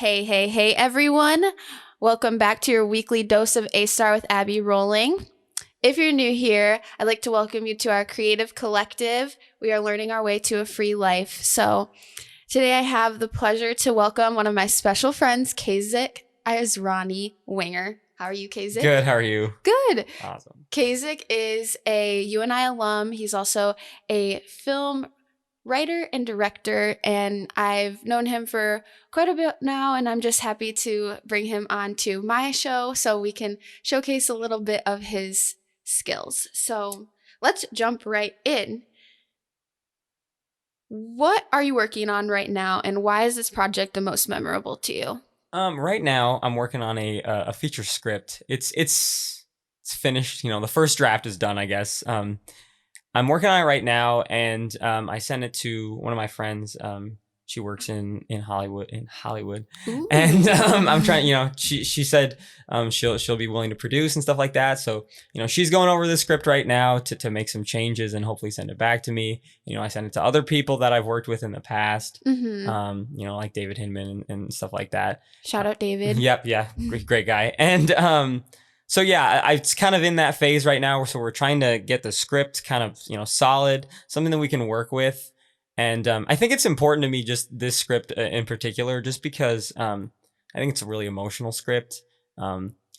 Hey, everyone. Welcome back to your weekly dose of A-Star with Abby Rolling. If you're new here, I'd like to welcome you to our creative collective. We are learning our way to a free life. So today I have the pleasure to welcome one of my special friends, Kazek Israni-Winger. How are you, Kazek? Good. How are you? Good. Awesome. Kazek is a UNI alum. He's also a film writer and director, and I've known him for quite a bit now, and I'm just happy to bring him on to my show so we can showcase a little bit of his skills. So let's jump right in. What are you working on right now, and why is this project the most memorable to you? Right now I'm working on a feature script. It's finished. You know, the first draft is done, I guess. I'm working on it right now, and I sent it to one of my friends. She works in Hollywood, Ooh. and I'm trying. You know, she said she'll be willing to produce and stuff like that. So you know, she's going over the script right now to make some changes and hopefully send it back to me. You know, I sent it to other people that I've worked with in the past. Mm-hmm. You know, like David Hinman and stuff like that. Shout out David. Yep, yeah, great guy. And so yeah, it's kind of in that phase right now. So we're trying to get the script kind of, you know, solid, something that we can work with. And I think it's important to me, just this script in particular, just because I think it's a really emotional script.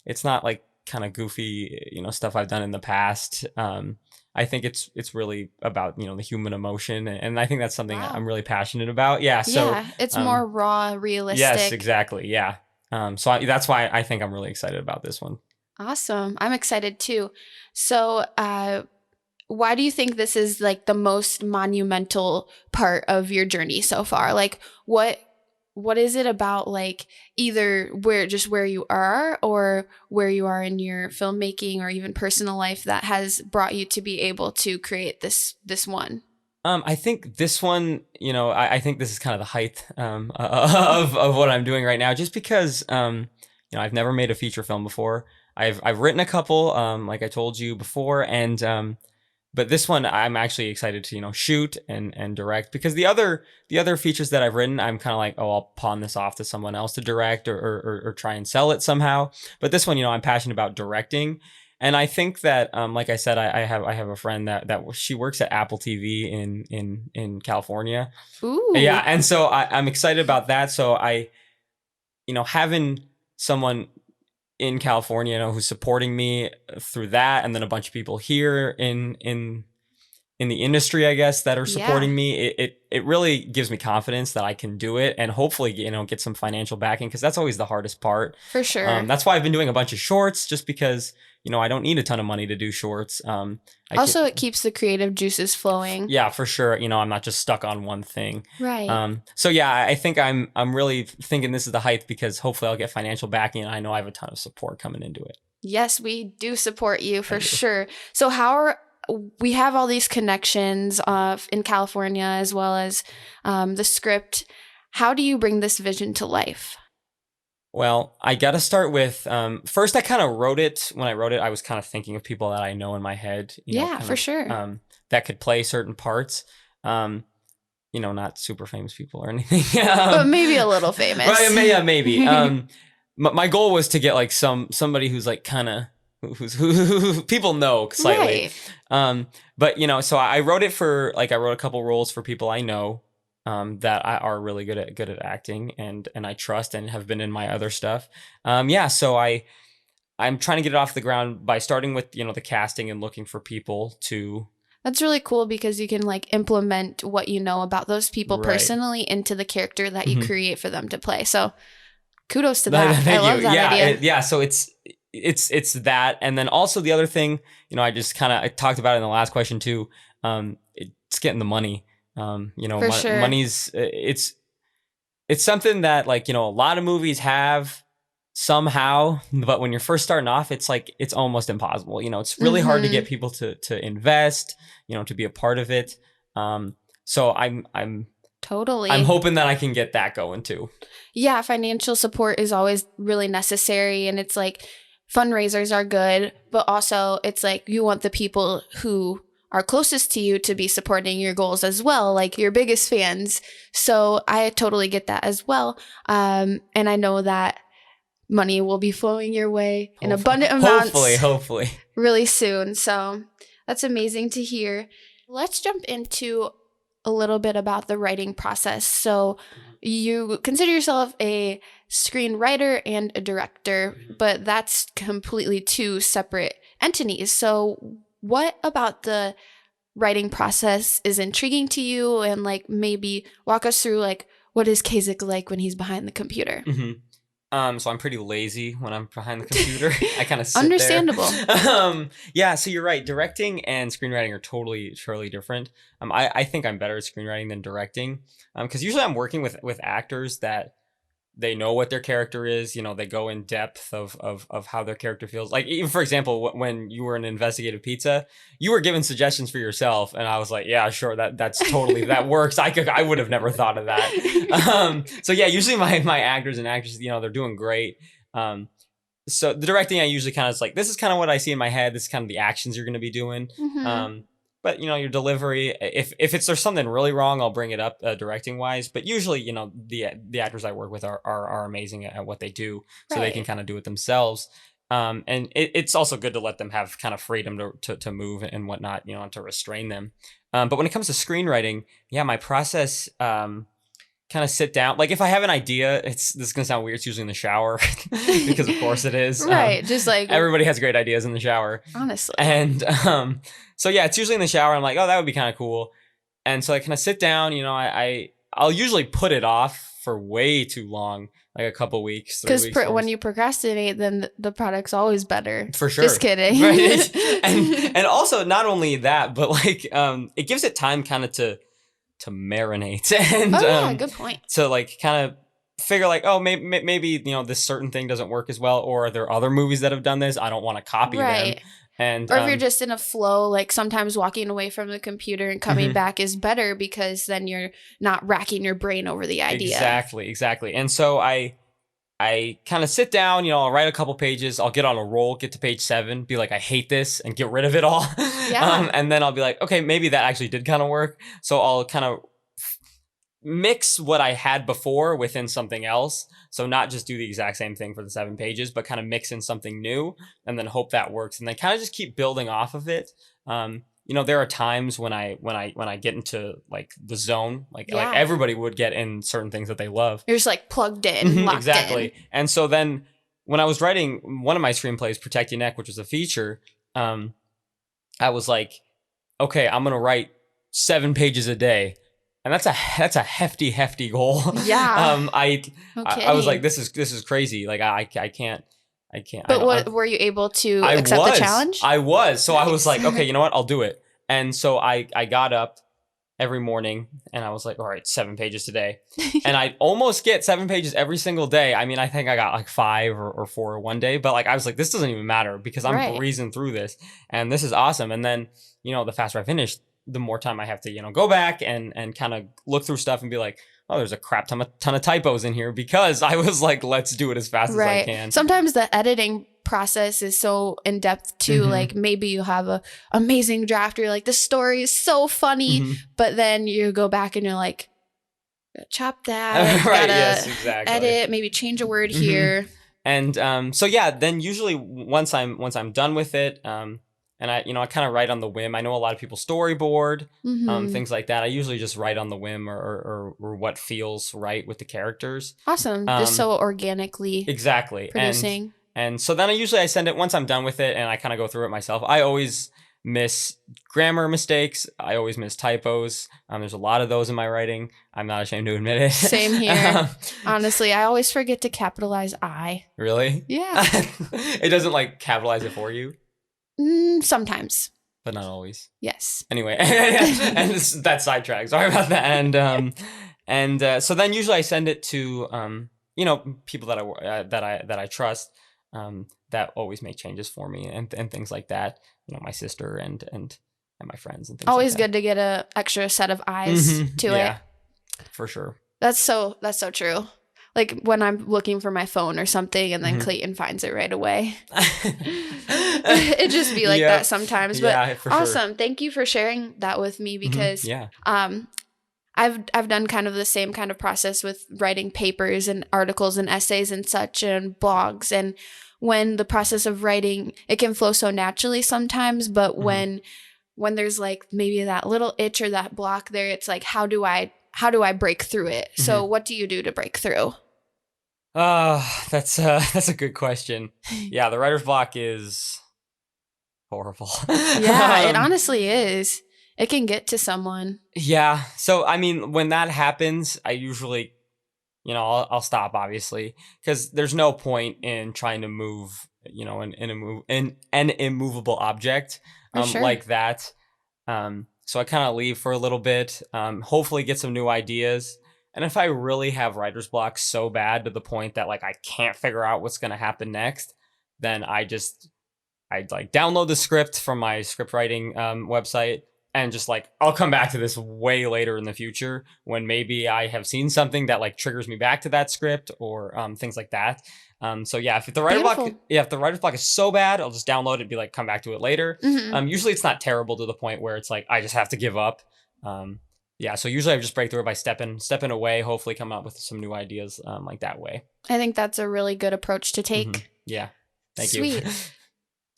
It's not like kind of goofy, you know, stuff I've done in the past. I think it's really about, you know, the human emotion, and I think that's something Wow. I'm really passionate about. Yeah. So yeah, it's more raw, realistic. yes, exactly. Yeah. That's why I think I'm really excited about this one. Awesome. I'm excited too. So, why do you think this is like the most monumental part of your journey so far? Like, what is it about, like, either where you are or where you are in your filmmaking or even personal life that has brought you to be able to create this one? I think this one, you know, I think this is kind of the height of what I'm doing right now, just because you know, I've never made a feature film before. I've written a couple, like I told you before, and but this one I'm actually excited to, you know, shoot and direct, because the other features that I've written, I'm kind of like, oh, I'll pawn this off to someone else to direct or try and sell it somehow. But this one, you know, I'm passionate about directing. And I think that, like I said, I have a friend that she works at Apple TV in California. Ooh. Yeah, and so I'm excited about that. So you know, having someone in California, you know, who's supporting me through that, and then a bunch of people here in the industry, I guess, that are supporting me, it really gives me confidence that I can do it, and hopefully, you know, get some financial backing, because that's always the hardest part. For sure. That's why I've been doing a bunch of shorts, just because, you know, I don't need a ton of money to do shorts. Also, it keeps the creative juices flowing. Yeah, for sure. You know, I'm not just stuck on one thing. Right. So yeah, I think I'm really thinking this is the height, because hopefully I'll get financial backing, and I know I have a ton of support coming into it. Yes, we do support you for sure. So we have all these connections in California, as well as the script. How do you bring this vision to life? Well, I got to start with, first I kind of wrote it. When I wrote it, I was kind of thinking of people that I know in my head. For sure. That could play certain parts. You know, not super famous people or anything. But maybe a little famous. Right, yeah, maybe. My goal was to get like somebody who's like kind of, who people know slightly. Right. But you know, so I wrote it for, like, I wrote a couple roles for people I know. That are really good at acting, and I trust and have been in my other stuff. So I'm trying to get it off the ground by starting with, you know, the casting and looking for people to. That's really cool, because you can like implement what you know about those people personally into the character that you create for them to play. So kudos to that. Thank I love you. that idea. So it's that, and then also the other thing, you know, I talked about it in the last question too. It's getting the money. You know, sure. money's it's something that, like, you know, a lot of movies have somehow, but when you're first starting off, it's like, it's almost impossible. You know, it's really hard to get people to invest, you know, to be a part of it. So I'm totally, I'm hoping that I can get that going too. Yeah, financial support is always really necessary, and it's like fundraisers are good, but also it's like you want the people who are closest to you to be supporting your goals as well, like your biggest fans. So I totally get that as well. And I know that money will be flowing your way in abundant amounts Hopefully. really soon. So that's amazing to hear. Let's jump into a little bit about the writing process. So you consider yourself a screenwriter and a director, but that's completely two separate entities. So what about the writing process is intriguing to you, and like maybe walk us through like what is Kazek like when he's behind the computer? So I'm pretty lazy when I'm behind the computer. I kind of sit Understandable. there. Yeah, so you're right. Directing and screenwriting are totally different. I think I'm better at screenwriting than directing. Because usually I'm working with actors that they know what their character is. You know, they go in depth of how their character feels. Like, even for example, when you were in Investigative Pizza, you were given suggestions for yourself, and I was like, yeah, sure, that's totally that works. I would have never thought of that. So yeah, usually my actors and actresses, you know, they're doing great. So the directing, I usually kind of is like, this is kind of what I see in my head. This is kind of the actions you're going to be doing. But you know, your delivery, if there's something really wrong, I'll bring it up directing wise. But usually, you know, the actors I work with are amazing at what they do, so they can kind of do it themselves. And it's also good to let them have kind of freedom to move and whatnot, you know, to restrain them. But when it comes to screenwriting, yeah, my process, kind of sit down. Like, if I have an idea, this is gonna sound weird. It's usually in the shower because of course it is. Right. Just like everybody has great ideas in the shower. Honestly. And so yeah, it's usually in the shower. I'm like, oh, that would be kind of cool. And so I kind of sit down, you know, I'll usually put it off for way too long, like a couple weeks. Because when you procrastinate, then the product's always better. For sure. Just kidding. Right. and also not only that, but like it gives it time kind of to marinate and yeah, good point. To like kind of figure like, oh, maybe you know, this certain thing doesn't work as well, or are there other movies that have done this? I don't want to copy them. And or if you're just in a flow, like sometimes walking away from the computer and coming back is better, because then you're not racking your brain over the idea. Exactly. And so I kind of sit down, you know, I'll write a couple pages, I'll get on a roll, get to page 7, be like, I hate this, and get rid of it all. Yeah. And then I'll be like, okay, maybe that actually did kind of work. So I'll kind of mix what I had before within something else. So not just do the exact same thing for the 7 pages, but kind of mix in something new and then hope that works. And then kind of just keep building off of it. You know, there are times when I get into like the zone, like everybody would get in certain things that they love. You're just like plugged in, locked in. And so then when I was writing one of my screenplays, Protect Your Neck, which was a feature, I was like, okay, I'm gonna write 7 pages a day. And that's a hefty goal. Yeah. I was like, this is crazy. Like I can't. But were you able to accept the challenge? I was. So I was like, okay, you know what? I'll do it. And so I got up every morning and I was like, all right, 7 pages today. And I almost get 7 pages every single day. I mean, I think I got like 5 or 4 one day, but like, I was like, this doesn't even matter because I'm breezing through this and this is awesome. And then, you know, the faster I finished, the more time I have to, you know, go back and kind of look through stuff and be like, oh, there's a crap ton of typos in here, because I was like, let's do it as fast as I can. Sometimes the editing process is so in depth too. Like maybe you have a amazing draft, or you're like, the story is so funny, but then you go back and you're like, chop that, gotta edit, maybe change a word here. And so yeah, then usually once I'm done with it, and I kind of write on the whim. I know a lot of people storyboard, things like that. I usually just write on the whim or what feels right with the characters. Awesome. Just so organically producing. And so then I send it once I'm done with it, and I kind of go through it myself. I always miss grammar mistakes. I always miss typos. There's a lot of those in my writing. I'm not ashamed to admit it. Same here. Honestly, I always forget to capitalize I. Really? Yeah. It doesn't like capitalize it for you? Sometimes, but not always. Yes. Anyway, and that sidetrack. Sorry about that. And so then usually I send it to you know, people that I trust, that always make changes for me and things like that. You know, my sister and my friends and things. Always like that. Good to get a extra set of eyes to it. For sure. That's so true. like when I'm looking for my phone or something and then Mhm. Clayton finds it right away. It just be like Yep. that sometimes. But Yeah, for sure. awesome. Thank you for sharing that with me because Yeah. I've done kind of the same kind of process with writing papers and articles and essays and such and blogs. And when the process of writing, it can flow so naturally sometimes, but Mhm. when there's like maybe that little itch or that block there, it's like how do I break through it? So Mhm. what do you do to break through? That's a good question. Yeah, the writer's block is horrible. Yeah, it honestly is. It can get to someone. Yeah. So I mean, when that happens, I usually, I'll stop obviously because there's no point in trying to move, in an immovable object, For sure. like that. So I kind of leave for a little bit, hopefully get some new ideas. And if I really have writer's block so bad to the point that like I can't figure out what's going to happen next, then I'd like download the script from my script writing website and just like I'll come back to this way later in the future when maybe I have seen something that like triggers me back to that script or things like that. So yeah, Beautiful. if the writer's block is so bad, I'll just download it and be like, come back to it later. Hmm. Usually it's not terrible to the point where it's like I just have to give up. Yeah, so usually I just break through it by stepping away, hopefully come up with some new ideas like that way. I think that's a really good approach to take. Yeah, thank you. Sweet.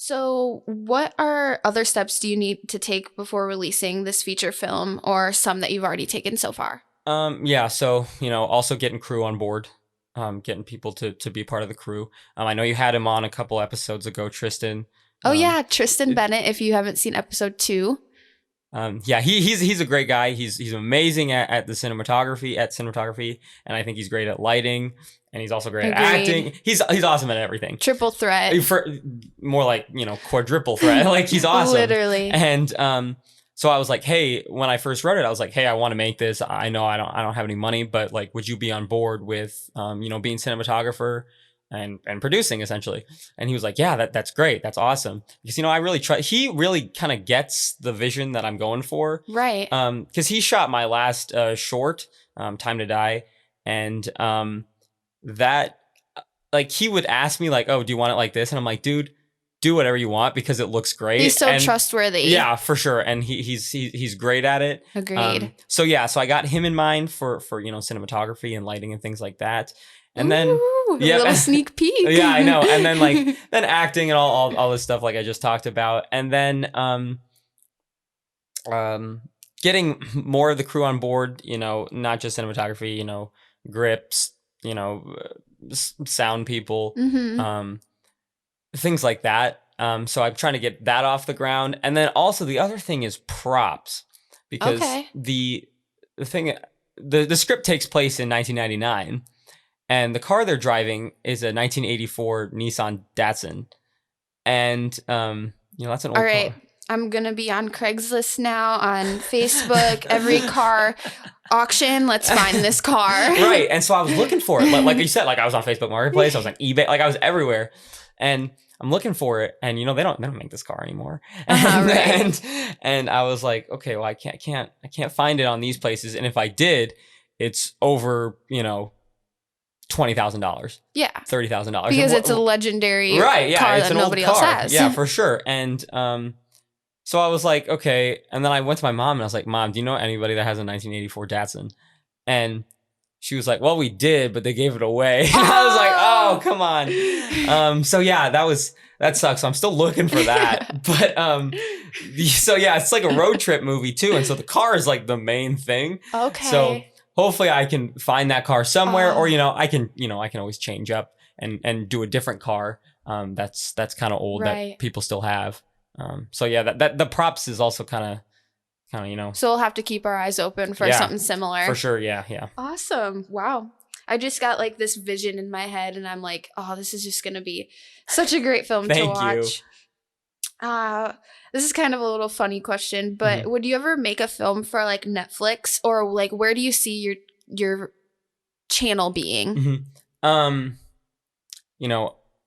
So, what are other steps do you need to take before releasing this feature film or some that you've already taken so far? Yeah, so also getting crew on board, getting people to be part of the crew. I know you had him on a couple episodes ago, Tristan. Oh, Um, yeah, Tristan it- Bennett, if you haven't seen episode 2. yeah, he's a great guy. He's amazing at cinematography, and I think he's great at lighting, and he's also great at acting. Agreed. He's awesome at everything. Triple threat. For more like quadruple threat. Like he's awesome. Literally. And so I was like, hey, when I first wrote it, I was like, hey, I want to make this. I know I don't have any money, but like, would you be on board with being cinematographer and producing essentially? And he was like, yeah, that's great, that's awesome, because I really try. He really kind of gets the vision that I'm going for, Right. because he shot my last short, Time to Die, and that like he would ask me like, oh, do you want it like this? And I'm like, dude, do whatever you want because it looks great. He's so and trustworthy. yeah, for sure. And he's great at it. Agreed. So yeah, so I got him in mind for cinematography and lighting and things like that. And then Ooh, a little sneak peek. yeah, I know. And then like then acting and all this stuff like I just talked about. And then getting more of the crew on board, not just cinematography, grips, sound people, Mm-hmm. things like that. So I'm trying to get that off the ground. And then also the other thing is props, because Okay. the thing, the script takes place in 1999, and the car they're driving is a 1984 Nissan Datsun. And that's an old All right. car. I'm going to be on Craigslist now, on Facebook, every car auction. Let's find this car. Right. And so I was looking for it. Like you said, like I was on Facebook Marketplace, I was on eBay, like I was everywhere. And I'm looking for it, and they don't make this car anymore. And, Right. and I was like, okay, well I can't find it on these places. And if I did, it's over, $20,000. Yeah. $30,000. Because it's a legendary right, yeah, car it's that an old nobody car. else has. Yeah, for sure. And so I was like, okay. And then I went to my mom and I was like, Mom, do you know anybody that has a 1984 Datsun? And she was like, well, we did, but they gave it away. And I was like, oh, come on. So yeah, that sucks. So I'm still looking for that. But so yeah, it's like a road trip movie too. And so the car is like the main thing. Okay. So hopefully I can find that car somewhere, or I can always change up and do a different car that's kind of old, Right. that people still have. So yeah, that the props is also kind of So we'll have to keep our eyes open for Yeah, something similar. for sure. Yeah. Awesome. Wow. I just got like this vision in my head, and I'm like, oh, this is just going to be such a great film to Thank you. watch. This is kind of a little funny question, but would you ever make a film for like Netflix, or like where do you see your channel being?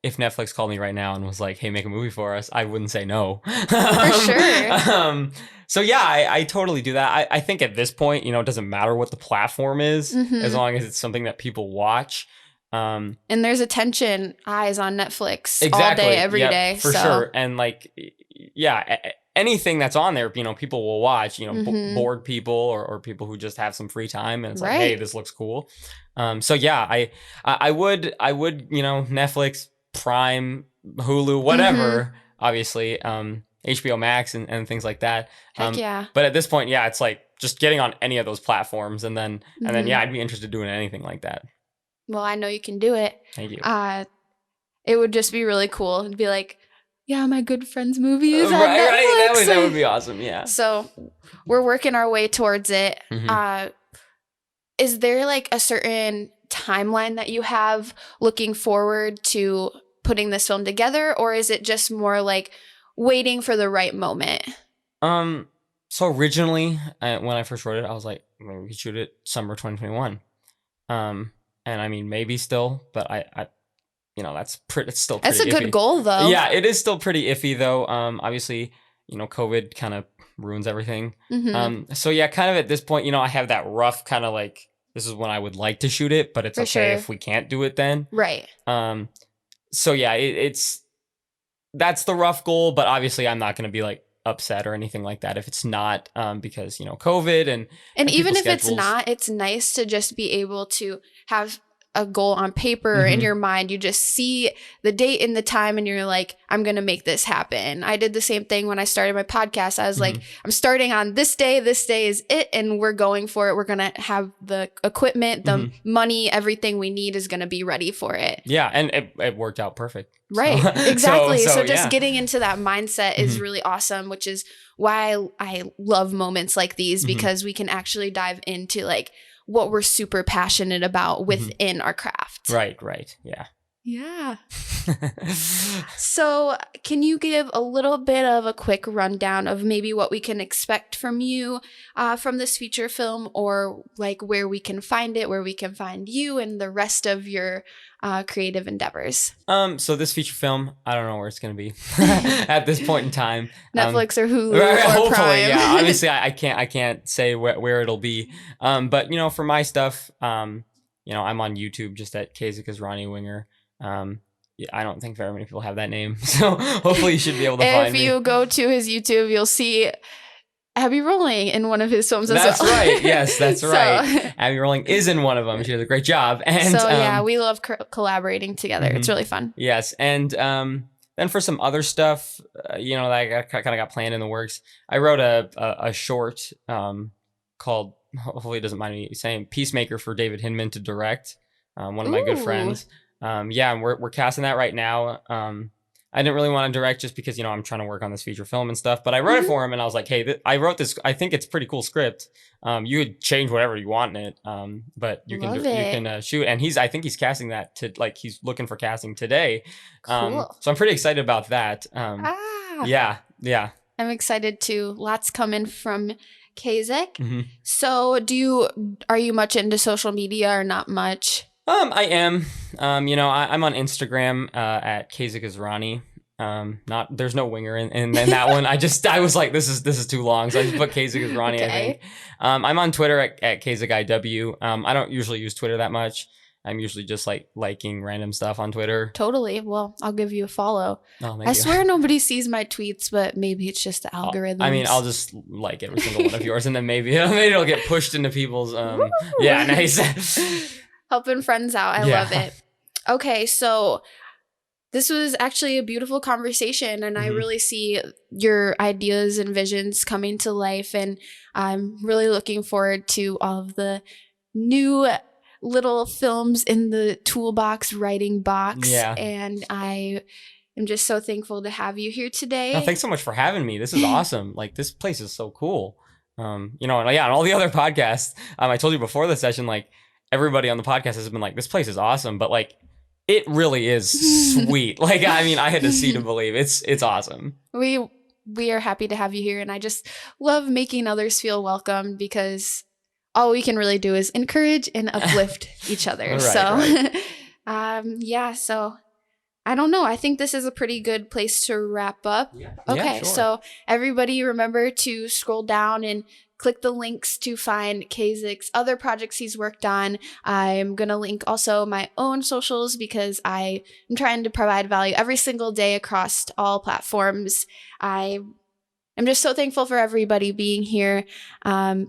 If Netflix called me right now and was like, hey, make a movie for us, I wouldn't say no. For sure. So yeah, I totally do that. I think at this point, it doesn't matter what the platform is, Mhm. as long as it's something that people watch. Um, And there's attention eyes on Netflix all exactly. day, every Yep, day. for So, sure. And like, yeah, anything that's on there, people will watch, bored people or people who just have some free time, and it's like, hey, right. this looks cool. So yeah, I would, Netflix, Prime, Hulu, whatever, obviously, HBO Max and things like that. Heck yeah. But at this point, yeah, it's like just getting on any of those platforms, and then yeah, Mhm. I'd be interested in doing anything like that. Well, I know you can do it. Thank you. It would just be really cool. It'd be like, yeah, my good friend's movie is on Right, Netflix. that would be awesome. Yeah. So we're working our way towards it. Mhm. Is there like a certain timeline that you have looking forward to putting this film together, or is it just more like waiting for the right moment? So originally, when I first wrote it, I was like, maybe we could shoot it summer 2021. And I mean, maybe still, but it's still That's pretty a good iffy. goal, though. Yeah, it is still pretty iffy though. Obviously, COVID kind of ruins everything. So yeah, kind of at this point, I have that rough kind of like, this is when I would like to shoot it, but it's For okay sure. if we can't do it then. Right. So yeah, that's the rough goal, but obviously I'm not going to be like upset or anything like that if it's not, because COVID and even people's if it's schedules. not, it's nice to just be able to have a goal on paper or in your mind. You just see the date and the time and you're like, I'm going to make this happen. I did the same thing when I started my podcast. I was like, I'm starting on this day is it, and we're going for it. We're going to have the equipment, the money, everything we need is going to be ready for it. Yeah, and it worked out perfect. Right. So, Exactly. So just yeah. getting into that mindset is really awesome, which is why I love moments like these, because we can actually dive into like what we're super passionate about within our craft. Right. Yeah. Yeah. So can you give a little bit of a quick rundown of maybe what we can expect from you from this feature film, or like where we can find it, where we can find you and the rest of your creative endeavors? So this feature film, I don't know where it's going to be at this point in time. Netflix or Hulu right, or hopefully, Prime. yeah. Obviously, I can't say where it'll be. But for my stuff, I'm on YouTube just at Kazek Israni-Winger. Yeah, I don't think very many people have that name, so hopefully you should be able to find me. If you go to his YouTube, you'll see Abby Rolling in one of his films as well. That's right. Yes, that's right. Abby Rolling is in one of them. She does a great job. And so yeah, we love collaborating together. It's really fun. Yes, and then for some other stuff, that I kind of got planned in the works. I wrote a short called, hopefully it doesn't mind me saying, Peacemaker, for David Hinman to direct. One of my good friends. Yeah, and we're casting that right now. I didn't really want to direct just because, I'm trying to work on this feature film and stuff, but I wrote it for him and I was like, hey, I wrote this. I think it's a pretty cool script. You would change whatever you want in it. But you can shoot. And I think he's casting that he's looking for casting today. Cool. So I'm pretty excited about that. Yeah. I'm excited too. Lots coming from Kazek. So are you much into social media or not much? I am. I'm on Instagram at Kazek Israni. There's no winger in that one. I was like, this is too long, so I just put Kazek Israni. Okay. I think. I'm on Twitter at Kazek IW. I don't usually use Twitter that much. I'm usually just like liking random stuff on Twitter. Totally. Well, I'll give you a follow. Oh, I swear nobody sees my tweets, but maybe it's just the algorithms. I mean, I'll just like every single one of yours, and then maybe it'll get pushed into people's. Yeah, nice. Helping friends out. I love it. Okay, so this was actually a beautiful conversation, and I really see your ideas and visions coming to life, and I'm really looking forward to all of the new little films in the toolbox writing box. Yeah. And I am just so thankful to have you here today. No, thanks so much for having me. This is awesome. Like, this place is so cool. And yeah, on all the other podcasts, I told you before the session, like, everybody on the podcast has been like, this place is awesome, but like, it really is sweet. Like, I mean, I had to see to believe. It's awesome. We are happy to have you here, and I just love making others feel welcome, because all we can really do is encourage and uplift each other. Right. Yeah, so I don't know. I think this is a pretty good place to wrap up. Yeah. Okay, Sure. so everybody remember to scroll down and click the links to find Kazek's other projects he's worked on. I'm going to link also my own socials because I am trying to provide value every single day across all platforms. I'm just so thankful for everybody being here.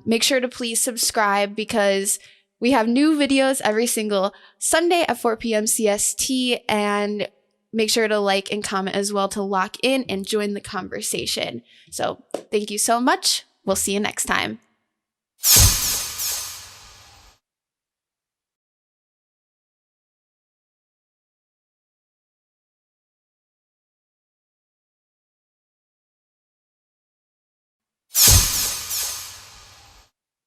Make sure to please subscribe because we have new videos every single Sunday at 4 p.m. CST, and make sure to like and comment as well to lock in and join the conversation. So thank you so much. We'll see you next time.